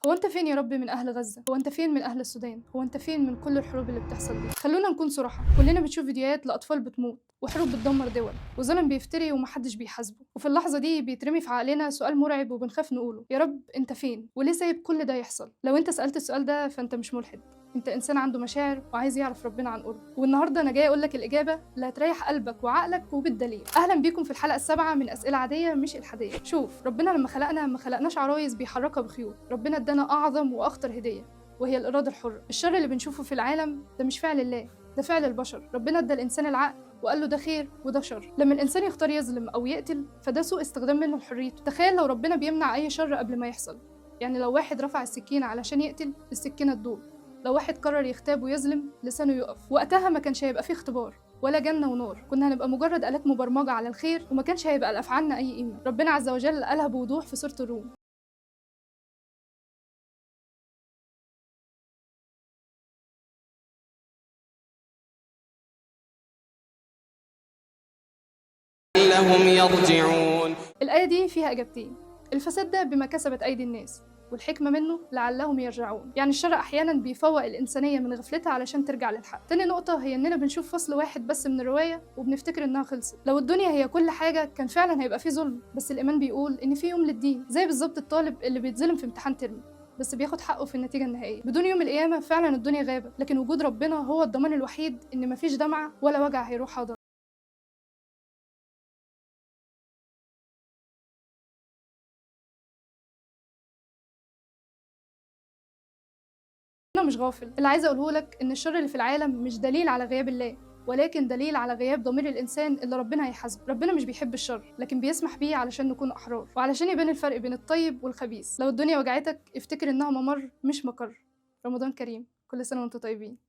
هو انت فين يا رب من اهل غزه؟ هو انت فين من اهل السودان؟ هو انت فين من كل الحروب اللي بتحصل دي؟ خلونا نكون صراحه، كلنا بنشوف فيديوهات لاطفال بتموت وحروب بتدمر دول وظلم بيفتري ومحدش بيحاسبه، وفي اللحظه دي بيترمي في عقلنا سؤال مرعب وبنخاف نقوله: يا رب انت فين؟ وليه سايب كل ده يحصل؟ لو انت سالت السؤال ده فانت مش ملحد، انت انسان عنده مشاعر وعايز يعرف ربنا عن قرب. والنهارده انا جاي اقول لك الاجابه اللي هتريح قلبك وعقلك وبالدليل. اهلا بيكم في الحلقه السابعه من اسئله عاديه مش الحاديه. شوف، ربنا لما خلقنا ما خلقناش عرايس بيحركها بخيوط، ربنا ادانا اعظم واخطر هديه وهي الاراده الحره. الشر اللي بنشوفه في العالم ده مش فعل الله، ده فعل البشر. ربنا ادى الانسان العقل وقال له ده خير وده شر. لما الانسان يختار يظلم او يقتل فده سوء استخدام منه لحريته. تخيل لو ربنا بيمنع اي شر قبل ما يحصل، يعني لو واحد رفع السكينه علشان يقتل السكينه تدور، لو واحد قرر يغتاب ويظلم لسانه يقف. وقتها ما كانش هيبقى فيه اختبار ولا جنة ونار، كنا هنبقى مجرد آلات مبرمجة على الخير وما كانش هيبقى لأفعالنا أي قيمة. ربنا عز وجل قالها بوضوح في سورة الروم: لعلهم يرجعون. الآية دي فيها إجابتين: الفساد ده بما كسبت أيدي الناس، والحكمة منه لعلهم يرجعون. يعني الشر أحيانا بيفوق الإنسانية من غفلتها علشان ترجع للحق. تاني نقطة هي إننا بنشوف فصل واحد بس من الرواية وبنفتكر إنها خلصت. لو الدنيا هي كل حاجة كان فعلا هيبقى فيه ظلم، بس الإيمان بيقول إن في يوم للدين، زي بالظبط الطالب اللي بيتظلم في امتحان ترم بس بياخد حقه في النتيجة النهائية. بدون يوم القيامة فعلا الدنيا غابة، لكن وجود ربنا هو الضمان الوحيد إن مفيش دمعة ولا وجع هيروح حاضر. أنا مش غافل، اللي عايزة أقوله لك إن الشر اللي في العالم مش دليل على غياب الله، ولكن دليل على غياب ضمير الإنسان اللي ربنا هيحاسبه. ربنا مش بيحب الشر لكن بيسمح بيه علشان نكون أحرار وعلشان يبان الفرق بين الطيب والخبيث. لو الدنيا وجعتك افتكر إنها ممر مش مقر. رمضان كريم، كل سنة وأنتم طيبين.